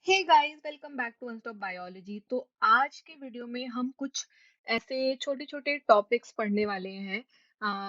Hey guys, welcome back to Unstop biology. तो आज के वीडियो में हम कुछ ऐसे छोटे छोटे टॉपिक्स पढ़ने वाले हैं।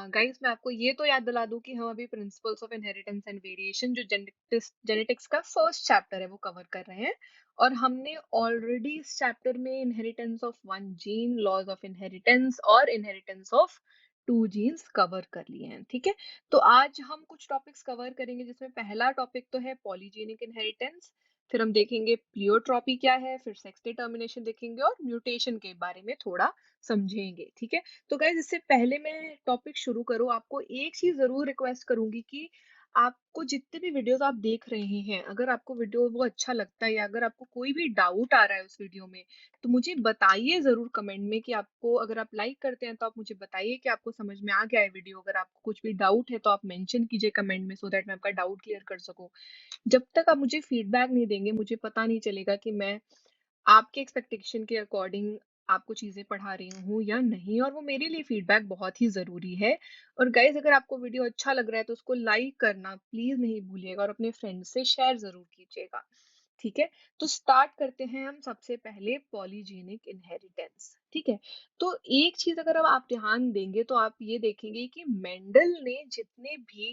गाइस, मैं आपको ये तो याद दिला दूं कि हम अभी principles of inheritance and variation जो जेनेटिक्स का फर्स्ट चैप्टर है वो कवर कर रहे हैं। और हमने ऑलरेडी इस चैप्टर में inheritance of one gene, laws of inheritance और inheritance of two genes cover कर लिए हैं। ठीक है, तो आज हम कुछ टॉपिक्स कवर करेंगे जिसमें पहला टॉपिक तो है पॉलीजेनिक इनहेरिटेंस। फिर हम देखेंगे प्लियोट्रॉपी क्या है, फिर सेक्स डिटर्मिनेशन देखेंगे और म्यूटेशन के बारे में थोड़ा समझेंगे। ठीक है, तो गाइज इससे पहले मैं टॉपिक शुरू करूँ, आपको एक चीज जरूर रिक्वेस्ट करूंगी कि आपको जितने भी वीडियोस आप देख रहे हैं, अगर आपको वीडियो वो अच्छा लगता है या अगर आपको कोई भी डाउट आ रहा है उस वीडियो में, तो मुझे बताइए जरूर कमेंट में। कि आपको, अगर आप लाइक करते हैं तो आप मुझे बताइए कि आपको समझ में आ गया है वीडियो। अगर आपको कुछ भी डाउट है तो आप मेंशन कीजिए कमेंट में, सो दैट मैं आपका डाउट क्लियर कर सकूं। जब तक आप मुझे फीडबैक नहीं देंगे, मुझे पता नहीं चलेगा कि मैं आपके एक्सपेक्टेशन के अकॉर्डिंग आपको चीजें पढ़ा रही हूँ या नहीं। और वो मेरे लिए फीडबैक बहुत ही जरूरी है। और गाइज, अगर आपको वीडियो अच्छा लग रहा है तो उसको लाइक करना प्लीज नहीं भूलिएगा और अपने फ्रेंड से शेयर जरूर कीजिएगा। ठीक है, तो स्टार्ट करते हैं हम सबसे पहले पॉलीजेनिक इनहेरिटेंस। ठीक है, तो एक चीज अगर अब आप ध्यान देंगे तो आप ये देखेंगे कि मेंडल ने जितने भी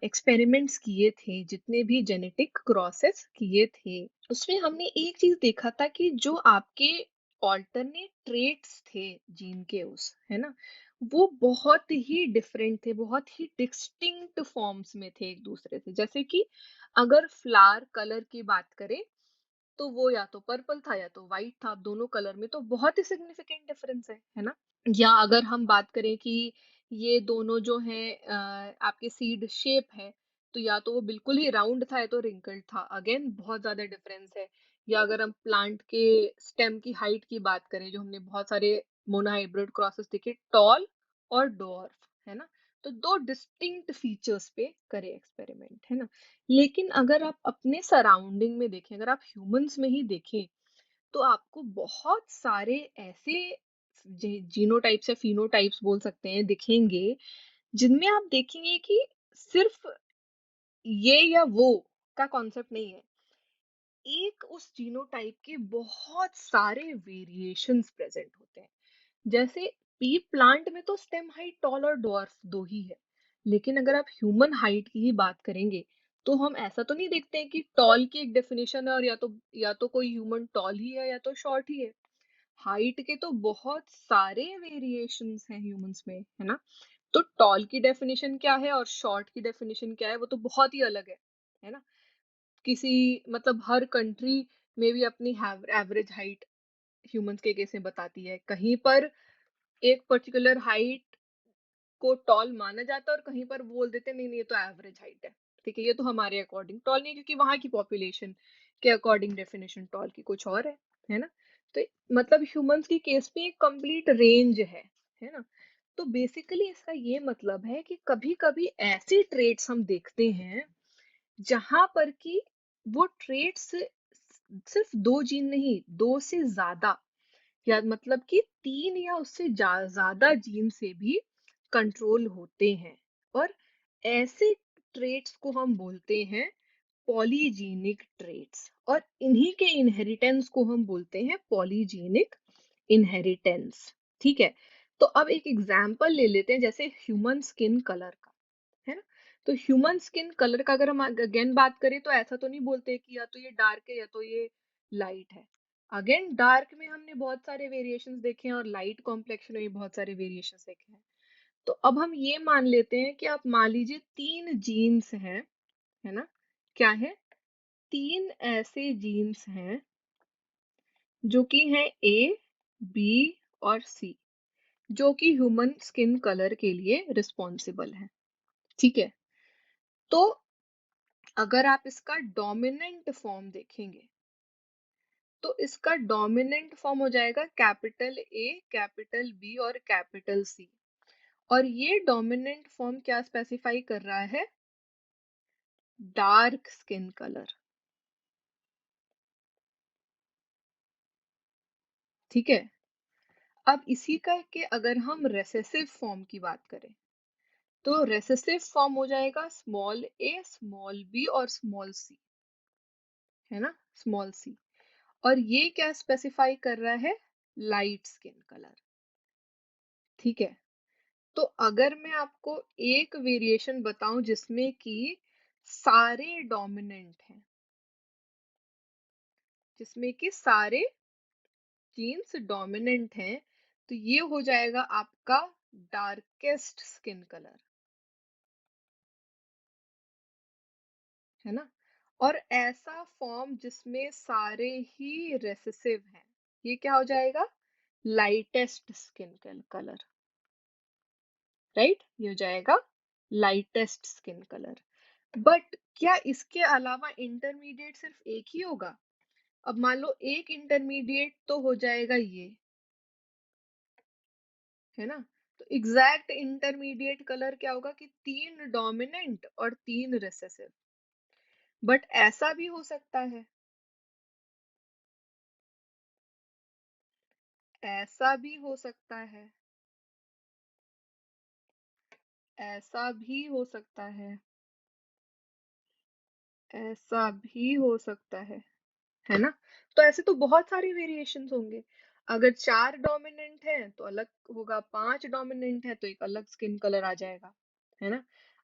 एक्सपेरिमेंट्स किए थे, जितने भी जेनेटिक क्रॉसेस किए थे, उसमें हमने एक चीज देखा था कि जो आपके ऑल्टरनेट ट्रेट्स थे जीन के, उस है ना, वो बहुत ही डिफरेंट थे, बहुत ही डिस्टिंक्ट फॉर्म्स में थे एक दूसरे से। जैसे कि अगर फ्लावर कलर की बात करें तो वो या तो पर्पल था या तो व्हाइट था। दोनों कलर में तो बहुत ही सिग्निफिकेंट डिफरेंस है ना। या अगर हम बात करें कि ये दोनों जो हैं आपके सीड शेप है, तो या तो वो बिल्कुल ही राउंड था या तो रिंकल्ड था। अगेन बहुत ज्यादा डिफरेंस है। या अगर हम प्लांट के स्टेम की हाइट की बात करें, जो हमने बहुत सारे मोनोहाइब्रिड क्रॉसेस देखे, टॉल और डॉर्फ, है ना। तो दो डिस्टिंक्ट फीचर्स पे करे एक्सपेरिमेंट, है ना। लेकिन अगर आप अपने सराउंडिंग में देखें, अगर आप ह्यूमंस में ही देखें, तो आपको बहुत सारे ऐसे जीनोटाइप्स या फिनोटाइप्स बोल सकते हैं दिखेंगे, जिनमें आप देखेंगे कि सिर्फ ये या वो का कॉन्सेप्ट नहीं है। एक उस जीनोटाइप के बहुत सारे वेरिएशंस प्रेजेंट होते हैं। जैसे पी प्लांट में तो स्टेम हाइट, टॉल और डॉर्फ दो ही है। लेकिन अगर आप ह्यूमन हाइट की ही बात करेंगे तो हम ऐसा तो नहीं देखते हैं कि टॉल की एक डेफिनेशन है और या तो कोई ह्यूमन टॉल ही है या तो शॉर्ट ही है। हाइट के तो बहुत सारे वेरिएशंस हैं ह्यूमंस में, है ना। तो टॉल की डेफिनेशन क्या है और शॉर्ट की डेफिनेशन क्या है, वो तो बहुत ही अलग है ना। किसी, मतलब हर कंट्री में भी अपनी एवरेज हाइट ह्यूमंस के केस में बताती है। कहीं पर एक पर्टिकुलर हाइट को टॉल माना जाता है और कहीं पर बोल देते हैं नहीं नहीं ये तो एवरेज हाइट है। ठीक है, ये तो हमारे अकॉर्डिंग टॉल नहीं है, क्योंकि वहां की पॉपुलेशन के अकॉर्डिंग डेफिनेशन टॉल की कुछ और है ना। तो मतलब ह्यूमंस की केस में एक कंप्लीट रेंज है ना। तो बेसिकली इसका ये मतलब है कि कभी कभी ऐसी ट्रेड्स हम देखते हैं जहां पर कि वो ट्रेड्स सिर्फ दो जीन नहीं, दो से ज्यादा, या मतलब कि तीन या उससे ज्यादा जीन से भी कंट्रोल होते हैं। और ऐसे ट्रेट्स को हम बोलते हैं पॉलीजीनिक ट्रेट्स, और इन्हीं के इनहेरिटेंस को हम बोलते हैं पॉलीजीनिक इनहेरिटेंस। ठीक है, तो अब एक एग्जांपल ले लेते हैं, जैसे ह्यूमन स्किन कलर का, है ना। तो ह्यूमन स्किन कलर का अगर हम अगेन बात करें तो ऐसा तो नहीं बोलते कि या तो ये डार्क है या तो ये लाइट है। अगेन डार्क में हमने बहुत सारे वेरिएशंस देखे हैं और लाइट कॉम्प्लेक्शन में भी बहुत सारे वेरिएशंस देखे हैं। तो अब हम ये मान लेते हैं कि आप मान लीजिए तीन जीन्स हैं, है ना। क्या है, तीन ऐसे जीन्स हैं जो कि हैं ए, बी और सी, जो कि ह्यूमन स्किन कलर के लिए रिस्पॉन्सिबल है। ठीक है, तो अगर आप इसका डोमिनेंट फॉर्म देखेंगे तो इसका डोमिनेंट फॉर्म हो जाएगा कैपिटल ए, कैपिटल बी और कैपिटल सी। और ये डोमिनेंट फॉर्म क्या स्पेसिफाई कर रहा है, डार्क स्किन कलर। ठीक है, अब इसी का के अगर हम रेसेसिव फॉर्म की बात करें तो रेसेसिव फॉर्म हो जाएगा स्मॉल ए, स्मॉल बी और स्मॉल सी। है ना, स्मॉल सी। और ये क्या स्पेसिफाई कर रहा है, लाइट स्किन कलर। ठीक है, तो अगर मैं आपको एक वेरिएशन बताऊं जिसमें कि सारे डोमिनेंट हैं, जिसमें कि सारे जीन्स डोमिनेंट हैं, तो ये हो जाएगा आपका डार्केस्ट स्किन कलर, है ना। और ऐसा फॉर्म जिसमें सारे ही रेसेसिव हैं, ये क्या हो जाएगा, लाइटेस्ट स्किन कलर, राइट, ये हो जाएगा लाइटेस्ट स्किन कलर। बट क्या इसके अलावा इंटरमीडिएट सिर्फ एक ही होगा? अब मान लो एक इंटरमीडिएट तो हो जाएगा ये, है ना। तो एग्जैक्ट इंटरमीडिएट कलर क्या होगा कि 3 डोमिनेंट और 3 रिसेसिव। बट ऐसा भी हो सकता है, ऐसा भी हो सकता है, ऐसा भी हो सकता ऐसा भी हो सकता है ना। तो ऐसे तो बहुत सारे वेरिएशंस होंगे। अगर 4 डोमिनेंट है तो अलग होगा, 5 डोमिनेंट है तो एक अलग स्किन कलर आ जाएगा, है ना।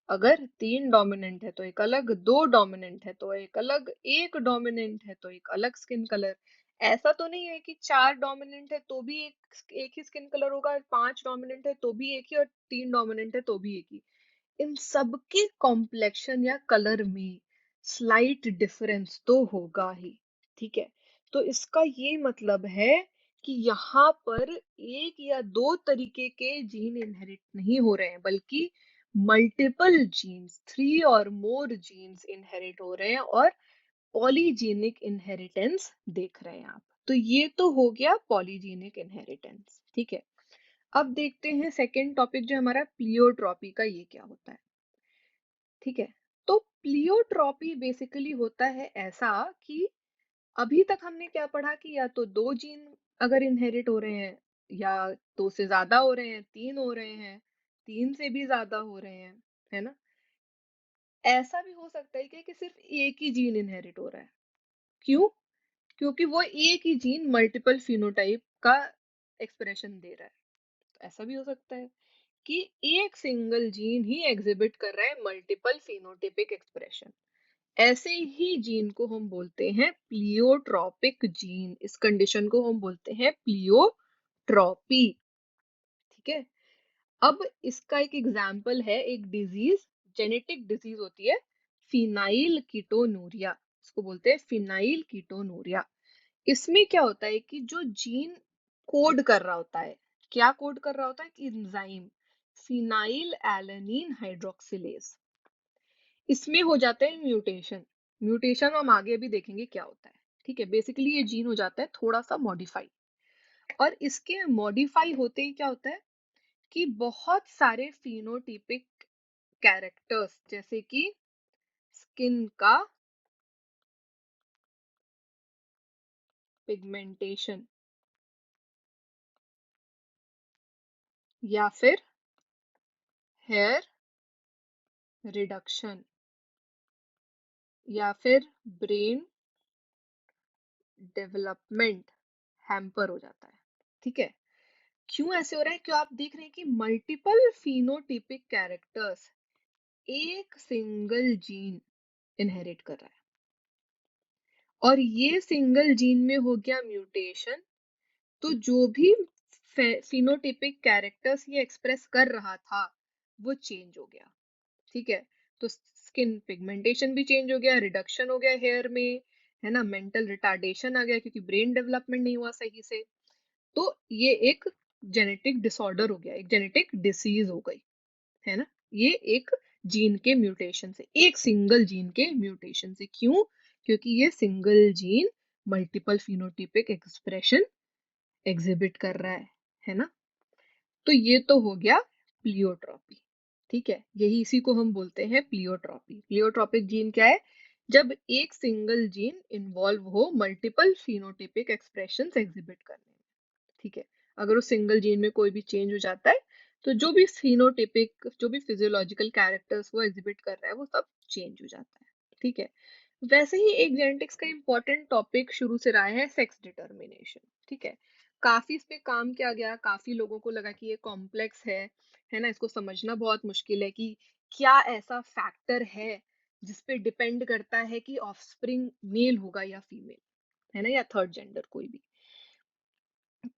अगर 3 डोमिनेंट है तो एक अलग, 2 डोमिनेंट है तो एक अलग, 1 डोमिनेंट है तो एक अलग स्किन कलर। ऐसा तो नहीं है कि 4 डोमिनेंट है तो भी एक ही स्किन कलर होगा, 5 डोमिनेंट है तो भी एक ही, और 3 डोमिनेंट है तो भी एक ही। इन सबके कॉम्प्लेक्शन या कलर में स्लाइट डिफरेंस तो होगा ही। ठीक है, तो इसका ये मतलब है कि यहाँ पर एक या दो तरीके के जीन इनहेरिट नहीं हो रहे हैं, बल्कि मल्टीपल जीन्स, 3 और मोर जीन्स इनहेरिट हो रहे हैं, और पॉलीजेनिक इनहेरिटेंस देख रहे हैं आप। तो ये तो हो गया पॉलीजेनिक इनहेरिटेंस। ठीक है, अब देखते हैं सेकेंड टॉपिक जो हमारा प्लियोट्रॉपी का, ये क्या होता है। ठीक है, तो प्लियोट्रॉपी बेसिकली होता है ऐसा कि अभी तक हमने क्या पढ़ा कि या तो 2 जीन अगर इनहेरिट हो रहे हैं, या 2 से ज्यादा हो रहे हैं, 3 हो रहे हैं, 3 से भी ज्यादा हो रहे हैं, है ना। ऐसा भी हो सकता है कि सिर्फ एक ही जीन इनहेरिट हो रहा है। क्यों? क्योंकि वो एक ही जीन मल्टीपल फिनोटाइप का एक्सप्रेशन दे रहा है। तो ऐसा भी हो सकता है कि एक सिंगल जीन ही एग्जिबिट कर रहा है मल्टीपल फिनोटाइपिक एक्सप्रेशन। ऐसे ही जीन को हम बोलते हैं प्लियोट्रॉपिक जीन। इस कंडीशन को हम बोलते हैं प्लियोट्रॉपी। ठीक है, अब इसका एक एग्जाम्पल है, एक डिजीज, जेनेटिक डिजीज होती है फिनाइल कीटोनूरिया। इसको बोलते हैं फिनाइल कीटोनूरिया। इसमें क्या होता है कि जो जीन कोड कर रहा होता है, क्या कोड कर रहा होता है, एंजाइम फिनाइल एलेनिन हाइड्रोक्सिलेज, इसमें हो जाता है म्यूटेशन। म्यूटेशन हम आगे भी देखेंगे क्या होता है। ठीक है, बेसिकली ये जीन हो जाता है थोड़ा सा मॉडिफाई, और इसके मॉडिफाई होते ही क्या होता है कि बहुत सारे फिनोटिपिक कैरेक्टर्स, जैसे कि स्किन का पिगमेंटेशन, या फिर हेयर रिडक्शन, या फिर ब्रेन डेवलपमेंट हैम्पर हो जाता है। ठीक है, क्यों ऐसे हो रहा है, क्यों आप देख रहे हैं कि मल्टीपल फिनोटिपिक कैरेक्टर्स एक सिंगल जीन इनहेरिट कर रहा है, और ये सिंगल जीन में हो गया म्यूटेशन। तो जो भी फिनोटिपिक कैरेक्टर्स ये एक्सप्रेस कर रहा था वो चेंज हो गया। ठीक है, तो स्किन पिगमेंटेशन भी चेंज हो गया, रिडक्शन हो गया हेयर में, है ना, मेंटल रिटार्डेशन आ गया क्योंकि ब्रेन डेवलपमेंट नहीं हुआ सही से। तो ये एक जेनेटिक डिसऑर्डर हो गया, एक जेनेटिक डिसीज हो गई, है ना। ये एक जीन के म्यूटेशन से, एक सिंगल जीन के म्यूटेशन से। क्यों? क्योंकि ये single gene multiple phenotypic expression exhibit कर रहा है ना। तो ये तो हो गया प्लियोट्रॉपी। ठीक है, यही इसी को हम बोलते हैं प्लियोट्रॉपी। प्लियोट्रॉपिक जीन क्या है? जब एक सिंगल जीन इन्वॉल्व हो मल्टीपल फिनोटिपिक एक्सप्रेशंस एग्जिबिट करने में। ठीक है, अगर उस सिंगल जीन में कोई भी चेंज हो जाता है तो जो भी फिनोटिपिक, जो भी फिजियोलॉजिकल कैरेक्टर्स वो एग्जिबिट कर रहा है वो सब चेंज हो जाता है। ठीक है, वैसे ही एक जेनेटिक्स का इम्पोर्टेंट टॉपिक शुरू से रहा है सेक्स डिटर्मिनेशन। ठीक है, काफी इस पे काम किया गया, काफी लोगों को लगा कि ये कॉम्प्लेक्स है ना, इसको समझना बहुत मुश्किल है कि क्या ऐसा फैक्टर है जिस पे डिपेंड करता है कि ऑफस्प्रिंग मेल होगा या फीमेल, है ना, या थर्ड जेंडर कोई भी।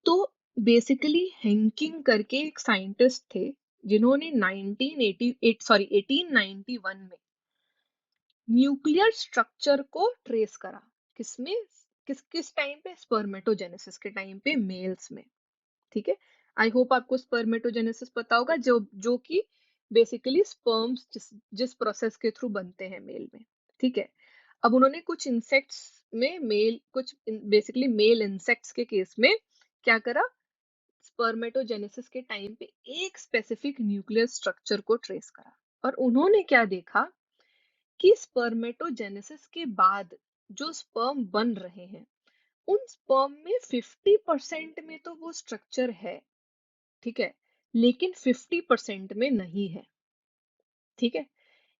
तो बेसिकली हेंकिंग करके एक साइंटिस्ट थे जिन्होंने 1891 में न्यूक्लियर स्ट्रक्चर को ट्रेस करा। किसमें? किस टाइम पे? स्पर्मेटोजेनेसिस के टाइम पे मेल्स में। ठीक है, आई होप आपको स्पर्मेटोजेनेसिस पता होगा, जो कि बेसिकली स्पर्म्स जिस प्रोसेस के थ्रू बनते हैं मेल में। ठीक है, अब उन्होंने कुछ इंसेक्ट्स में मेल, कुछ बेसिकली मेल इंसेक्ट्स के केस में क्या करा, स्पर्मेटोजेनेसिस के टाइम पे एक स्पेसिफिक न्यूक्लियर स्ट्रक्चर को ट्रेस करा। और उन्होंने क्या देखा कि स्पर्मेटोजेनेसिस के बाद जो स्पर्म बन रहे हैं, उन स्पर्म में 50% में तो वो स्ट्रक्चर है, ठीक है, लेकिन 50% में नहीं है। ठीक है,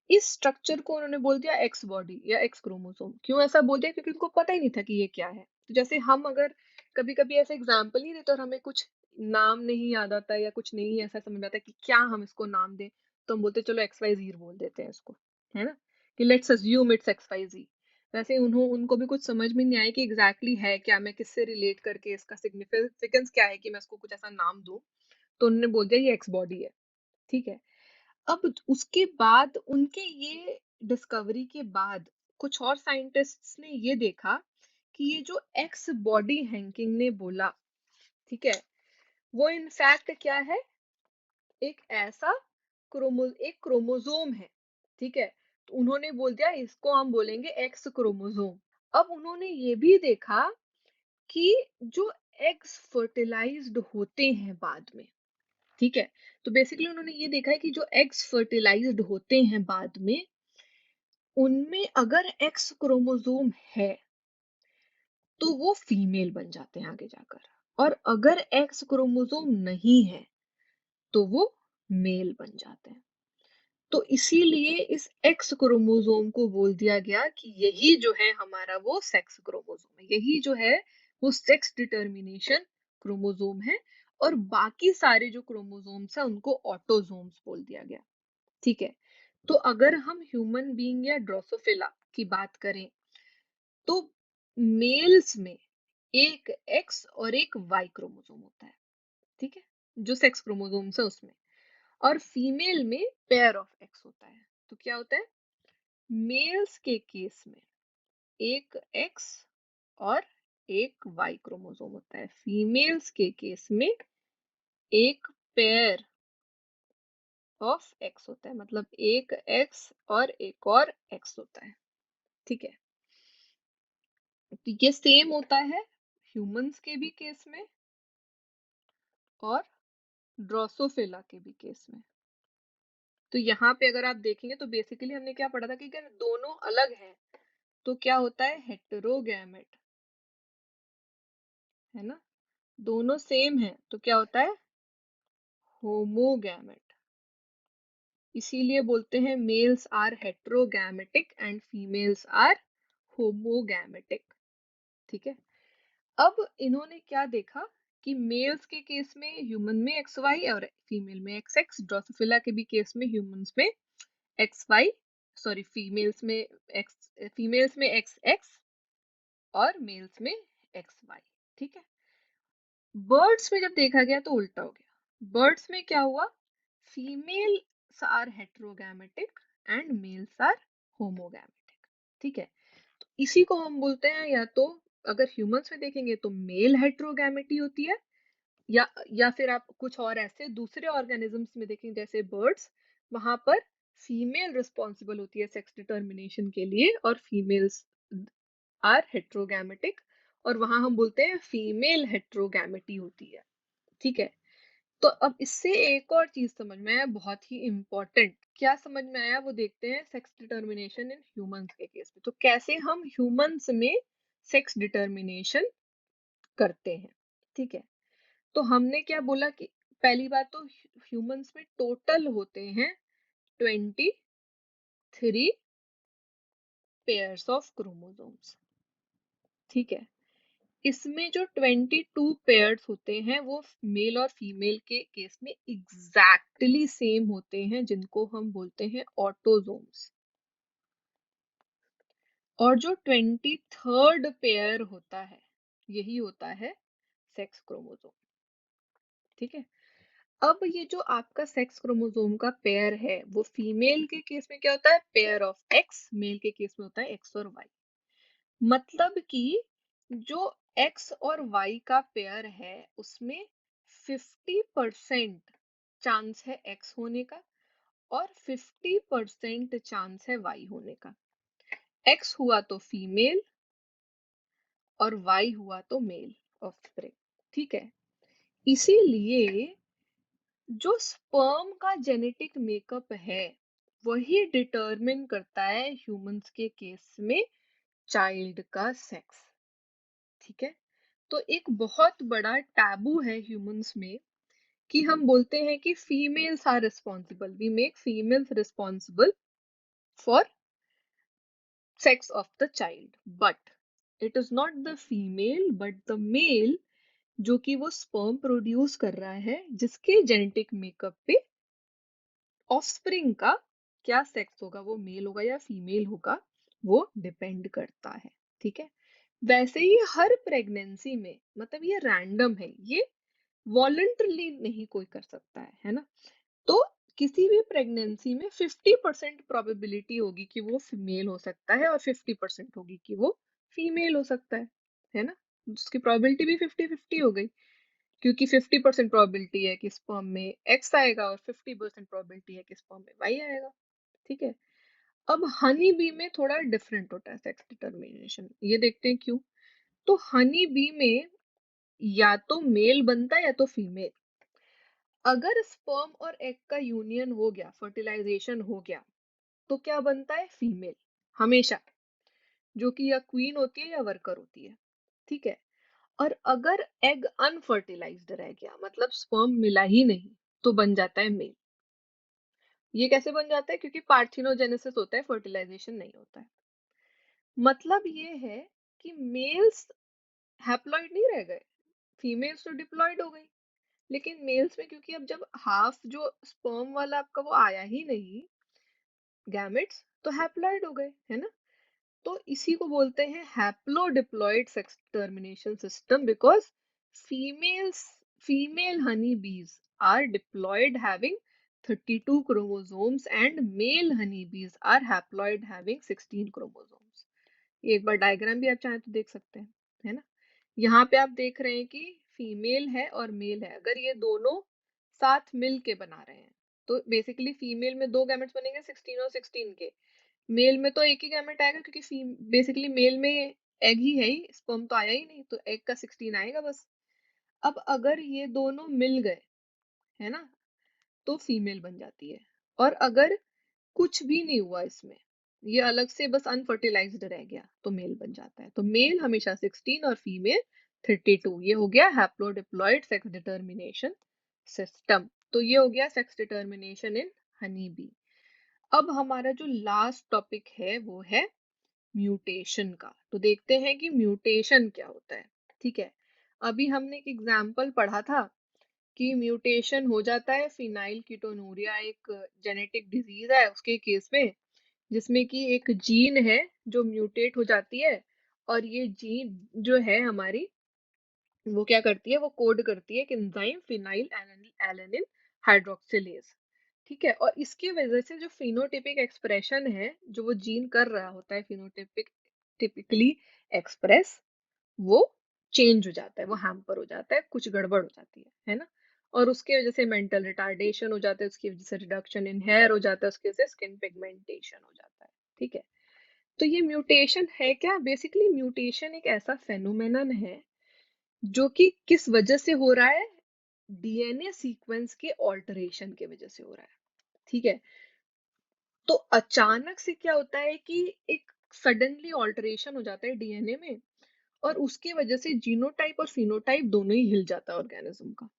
इस स्ट्रक्चर को उन्होंने बोल दिया एक्स बॉडी या एक्स क्रोमोसोम। क्यों ऐसा बोल दिया? क्योंकि उनको पता ही नहीं था कि ये क्या है। तो जैसे हम अगर कभी कभी ऐसे एग्जाम्पल नहीं देते और हमें कुछ नाम नहीं याद आता या कुछ नहीं ऐसा समझ में आता कि क्या हम इसको नाम दें, तो हम बोलते चलो एक्स वाई जी बोल देते हैं इसको, है ना, कि let's assume it's X Y G. वैसे उनको भी कुछ समझ में नहीं आया कि एग्जैक्टली है क्या, मैं किससे रिलेट करके इसका सिग्निफिकेंस क्या है कि मैं इसको कुछ ऐसा नाम दूं। तो उन्होंने बोल दिया ये एक्स बॉडी है। ठीक है, अब उसके बाद उनके ये डिस्कवरी के बाद कुछ और साइंटिस्ट्स ने ये देखा कि ये जो एक्स बॉडी हैंकिंग ने बोला, ठीक है, वो इनफैक्ट क्या है, एक ऐसा एक क्रोमोजोम है। ठीक है, तो उन्होंने बोल दिया इसको हम बोलेंगे एक्स क्रोमोजोम। अब उन्होंने ये भी देखा कि जो एग्स फर्टिलाइज्ड होते हैं बाद में, ठीक है, तो बेसिकली उन्होंने ये देखा है कि जो एग्स फर्टिलाइज्ड होते हैं बाद में, उनमें अगर एक्स क्रोमोसोम है तो वो फीमेल बन जाते हैं आगे जाकर, और अगर एक्स क्रोमोसोम नहीं है तो वो मेल बन जाते हैं। तो इसीलिए इस एक्स क्रोमोसोम को बोल दिया गया कि यही जो है हमारा वो सेक्स क्रोमोसोम है, यही जो है वो सेक्स डिटर्मिनेशन क्रोमोसोम है। और बाकी सारे जो क्रोमोसोम्स है उनको ऑटोसोम्स बोल दिया गया। ठीक है, तो अगर हम ह्यूमन बीइंग या ड्रोसोफिला की बात करें, तो मेल्स में एक एक्स और एक वाई क्रोमोसोम होता है। ठीक है, जो सेक्स क्रोमोसोम्स है उसमें। और फीमेल में पेयर ऑफ एक्स होता है। तो क्या होता है, मेल्स के केस में एक एक्स और एक वाई क्रोमोसोम होता है, फीमेल्स के केस में एक पेयर ऑफ एक्स होता है, मतलब एक एक्स और एक और एक्स होता है। ठीक है, तो ये सेम होता है ह्यूमंस के भी केस में और ड्रोसोफिला के भी केस में। तो यहाँ पे अगर आप देखेंगे तो बेसिकली हमने क्या पढ़ा था कि अगर दोनों अलग हैं तो क्या होता है, हेटेरोगैमेट, है ना, दोनों सेम है तो क्या होता है, होमोगैमेट। इसीलिए बोलते हैं males are heterogametic and females are homogametic. ठीक है, अब इन्होंने क्या देखा कि मेल्स के केस में ह्यूमन में एक्स वाई और फीमेल में एक्स एक्स, ड्रोसोफिला के भी केस में ह्यूमंस में एक्स वाई, सॉरी फीमेल्स में एक्स एक्स और मेल्स में एक्स वाई। ठीक है, बर्ड्स में जब देखा गया तो उल्टा हो गया। बर्ड्स में क्या हुआ, females are heterogametic and males are homogametic. ठीक है, तो इसी को हम बोलते हैं, या तो अगर ह्यूमंस में देखेंगे तो मेल हेटेरोगैमेटी होती है, या फिर आप कुछ और ऐसे दूसरे ऑर्गेनिजम्स में देखें जैसे बर्ड्स, वहां पर फीमेल रिस्पॉन्सिबल होती है सेक्स डिटर्मिनेशन के लिए और फीमेल्स आर हेट्रोगैमेटिक, और वहां हम बोलते हैं फीमेल हेट्रोगैमेटी होती है। ठीक है, तो अब इससे एक और चीज समझ में आया, बहुत ही इंपॉर्टेंट। क्या समझ में आया वो देखते हैं, सेक्स डिटर्मिनेशन इन ह्यूमंस के केस में, तो कैसे हम ह्यूमंस में सेक्स डिटर्मिनेशन करते हैं। ठीक है, तो हमने क्या बोला कि पहली बात तो ह्यूमंस में टोटल होते हैं 23 पेयर्स ऑफ क्रोमोसोम्स। ठीक है, इसमें जो 22 पेयर्स होते हैं वो मेल और फीमेल के केस में एग्जैक्टली सेम होते हैं, जिनको हम बोलते हैं ऑटोजोम्स। और जो 23rd पेयर होता है, यही होता है सेक्स क्रोमोसोम। ठीक है, अब ये जो आपका सेक्स क्रोमोसोम का पेयर है, वो फीमेल के केस में क्या होता है, पेयर ऑफ एक्स, मेल के केस में होता है एक्स और वाई। मतलब कि जो एक्स और वाई का पेयर है उसमें 50% चांस है एक्स होने का और 50% चांस है वाई होने का। एक्स हुआ तो फीमेल और वाई हुआ तो मेल ऑफस्प्रिंग। ठीक है, इसीलिए जो स्पर्म का जेनेटिक मेकअप है वही डिटरमिन करता है ह्यूमंस के केस में चाइल्ड का सेक्स। ठीक है, तो एक बहुत बड़ा टैबू है ह्यूमंस में कि हम बोलते हैं कि females are responsible, we make females responsible for sex of the child, but it is not the female but the male जो कि वो स्पर्म प्रोड्यूस कर रहा है, जिसके जेनेटिक मेकअप पे ऑफस्प्रिंग का क्या सेक्स होगा, वो मेल होगा या फीमेल होगा, वो डिपेंड करता है। ठीक है, वैसे ही हर प्रेगनेंसी में, मतलब ये रैंडम है, ये वॉलंटरली नहीं कोई कर सकता है ना। तो किसी भी प्रेगनेंसी में 50% प्रोबेबिलिटी होगी कि वो फीमेल हो सकता है और 50% होगी कि वो फीमेल हो सकता है ना। उसकी प्रोबेबिलिटी भी 50-50 हो गई, क्योंकि 50% प्रोबेबिलिटी है कि स्पर्म में एक्स आएगा और 50% प्रोबेबिलिटी है कि स्पर्म में वाई आएगा। ठीक है, अब हनी बी में थोड़ा डिफरेंट होता है सेक्स डिटर्मिनेशन, ये देखते हैं क्यों। तो हनी बी में या तो मेल बनता है या तो फीमेल। अगर स्पर्म और एग का यूनियन हो गया, फर्टिलाइजेशन हो गया, तो क्या बनता है, फीमेल हमेशा, जो कि या क्वीन होती है या वर्कर होती है। ठीक है, और अगर एग अनफर्टिलाइज्ड रह गया, मतलब स्पर्म मिला ही नहीं, तो बन जाता है मेल। ये कैसे बन जाता है, क्योंकि पार्थिनोजेनेसिस होता है, फर्टिलाइजेशन नहीं होता है। मतलब ये है कि मेल्स हैप्लॉइड नहीं रह गए, फीमेल्स तो डिप्लॉइड हो गई, लेकिन मेल्स में क्योंकि अब जब हाफ जो स्पर्म वाला आपका वो आया ही नहीं गैमेट्स, तो हैप्लॉइड हो गए, है ना। तो इसी को बोलते हैं haplodiploid sex termination system, because females female honey bees are diploid having 32 chromosomes and male honey bees are haploid having 16 chromosomes। ये एक बार डायग्राम भी आप चाहें तो देख सकते हैं, है ना। यहाँ पे आप देख रहे हैं कि फीमेल है और मेल है, अगर ये दोनों साथ मिल के बना रहे हैं तो बेसिकली फीमेल में दो गैमेट्स बनेंगे 16 और 16 के, मेल में तो एक ही गैमेट आएगा, क्योंकि बेसिकली मेल में एग ही है ही, स्पर्म तो आया ही नहीं, तो एग का 16 आएगा बस। अब अगर ये दोनों मिल गए, है ना, तो फीमेल बन जाती है। और अगर कुछ भी नहीं हुआ इसमें, ये अलग से बस अनफर्टिलाइज्ड रह गया, तो मेल बन जाता है। तो मेल हमेशा 16 और फीमेल 32। ये हो गया हैप्लोडिप्लॉइड सेक्स डिटर्मिनेशन सिस्टम। तो ये हो गया sex determination in honey bee. अब हमारा जो लास्ट टॉपिक है वो है म्यूटेशन का। तो देखते हैं कि म्यूटेशन क्या होता है। ठीक है, अभी हमने एक एग्जाम्पल पढ़ा था कि म्यूटेशन हो जाता है फिनाइल कीटोनूरिया, एक जेनेटिक डिजीज है उसके केस में, जिसमें कि एक जीन है जो म्यूटेट हो जाती है, और ये जीन जो है हमारी, वो क्या करती है, वो कोड करती है एक एंजाइम फिनाइल एलेनिन हाइड्रोक्सिलेज। ठीक है, और इसकी वजह से जो फिनोटिपिक एक्सप्रेशन है, जो वो जीन कर रहा होता है फिनोटिपिक टिपिकली एक्सप्रेस, वो चेंज हो जाता है, वो हैम्पर हो जाता है, कुछ गड़बड़ हो जाती है ना। और उसकी वजह से मेंटल रिटार्डेशन हो जाता है, उसकी वजह से रिडक्शन इन हेयर हो जाता है, उसकी वजह से स्किन पिगमेंटेशन हो जाता है। ठीक है, तो ये म्यूटेशन है क्या, बेसिकली म्यूटेशन एक ऐसा फेनोमेनन है जो कि किस वजह से हो रहा है, डीएनए सीक्वेंस के ऑल्टरेशन की वजह से हो रहा है। ठीक है, तो अचानक से क्या होता है कि एक सडनली ऑल्टरेशन हो जाता है डीएनए में, और उसकी वजह से जीनोटाइप और फिनोटाइप दोनों ही हिल जाता है ऑर्गेनिज्म का।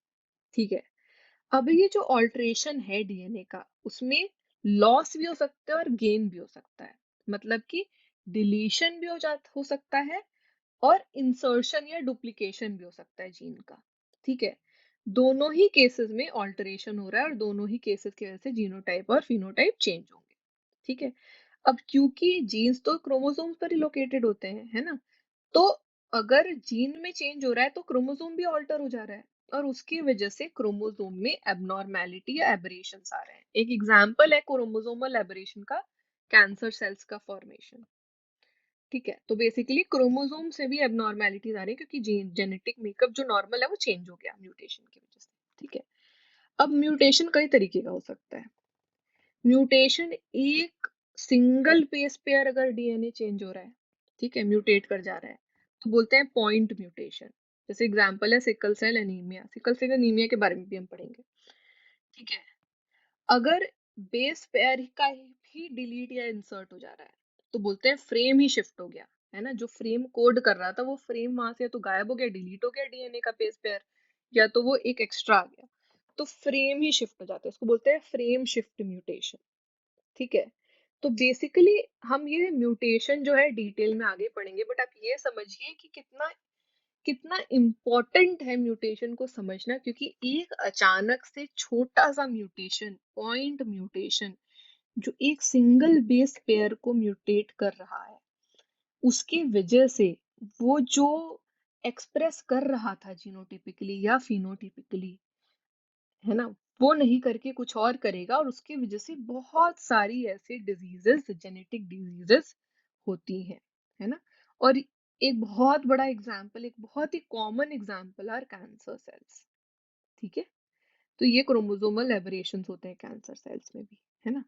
ठीक है, अब ये जो ऑल्टरेशन है डीएनए का, उसमें लॉस भी हो सकता है और गेन भी हो सकता है। मतलब कि डिलीशन भी हो सकता है और इंसर्शन या डुप्लीकेशन भी हो सकता है जीन का। ठीक है, दोनों ही केसेस में ऑल्टरेशन हो रहा है और दोनों ही केसेस की वजह से जीनोटाइप और फिनोटाइप चेंज होंगे। ठीक है, अब क्योंकि जीन्स तो क्रोमोसोम्स पर ही लोकेटेड होते हैं, है ना? तो अगर जीन में चेंज हो रहा है तो क्रोमोसोम भी ऑल्टर हो जा रहा है और उसकी वजह से क्रोमोसोम में एबनॉर्मेलिटी या एबरेशंस आ रहे हैं। एक एग्जांपल है क्रोमोसोमल एबरेशन का, कैंसर सेल्स का फॉर्मेशन। ठीक है, तो बेसिकली क्रोमोसोम से भी एबनॉर्मेलिटीज आ रही है क्योंकि जेनेटिक मेकअप जो नॉर्मल है वो चेंज हो गया म्यूटेशन की वजह से। ठीक है, अब म्यूटेशन कई तरीके का हो सकता है। म्यूटेशन एक सिंगल बेस पेयर अगर डीएनए चेंज हो रहा है, ठीक है, म्यूटेट कर जा रहा है, तो बोलते हैं पॉइंट म्यूटेशन। जैसे एग्जांपल है sickle cell anaemia. Sickle cell anaemia के बारे में भी हम पढ़ेंगे। ठीक है, अगर बेस पेयर का ही डिलीट या इंसर्ट हो जा रहा है तो बोलते हैं फ्रेम ही शिफ्ट हो गया, है ना? जो फ्रेम कोड कर रहा था वो फ्रेम वहां से तो गायब हो गया, डिलीट हो गया डीएनए का बेस पेयर, या तो वो एक एक्स्ट्रा आ गया, तो फ्रेम ही शिफ्ट हो जाता है, इसको बोलते हैं फ्रेम शिफ्ट म्यूटेशन। ठीक है, तो बेसिकली हम ये म्यूटेशन जो है डिटेल में आगे पढ़ेंगे, बट आप ये समझिए कि कितना कितना इम्पोर्टेंट है म्यूटेशन को समझना, क्योंकि एक अचानक से छोटा सा म्यूटेशन, पॉइंट म्यूटेशन, जो एक सिंगल बेस पेयर को म्यूटेट कर रहा है, उसकी वजह से वो जो एक्सप्रेस कर रहा था जीनोटिपिकली या फिनोटिपिकली, है ना, वो नहीं करके कुछ और करेगा और उसकी वजह से बहुत सारी ऐसी डिजीजेस, जेनेटिक डिजीजेस होती हैं, है ना? और एक बहुत बड़ा एग्जाम्पल, एक बहुत ही common example are cancer cells. ठीक है, तो ये क्रोमोसोमल एबरेशंस होते हैं कैंसर सेल्स में भी, है ना?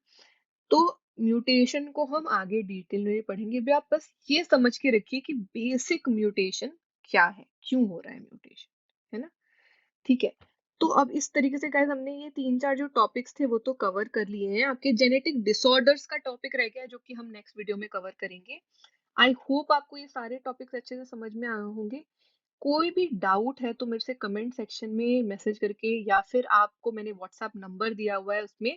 तो म्यूटेशन को हम आगे डिटेल में पढ़ेंगे, भी आप बस ये समझ के रखिए कि बेसिक म्यूटेशन क्या है, क्यों हो रहा है म्यूटेशन, है ना? ठीक है, तो अब इस तरीके से गाइस हमने ये 3-4 जो टॉपिक्स थे वो तो कवर कर लिए हैं। आपके जेनेटिक डिसऑर्डर्स का टॉपिक रह गया है जो कि हम नेक्स्ट वीडियो में कवर करेंगे। आई होप आपको ये सारे टॉपिक्स अच्छे से समझ में आए होंगे। कोई भी डाउट है तो मेरे से कमेंट सेक्शन में मैसेज करके, या फिर आपको मैंने व्हाट्सएप नंबर दिया हुआ है उसमें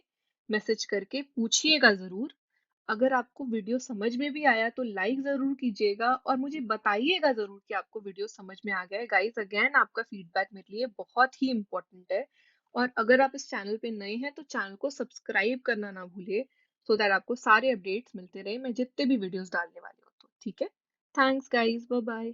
मैसेज करके पूछिएगा जरूर। अगर आपको वीडियो समझ में भी आया तो लाइक जरूर कीजिएगा और मुझे बताइएगा जरूर कि आपको वीडियो समझ में आ गया है। गाइस अगेन आपका फीडबैक मेरे लिए बहुत ही इंपॉर्टेंट है। और अगर आप इस चैनल पे नए हैं तो चैनल को सब्सक्राइब करना ना भूलिए, सो दैट आपको सारे अपडेट्स मिलते रहे मैं जितने भी वीडियोस डालने वाली हूँ तो। ठीक है, थैंक्स गाइस, बाय बाय।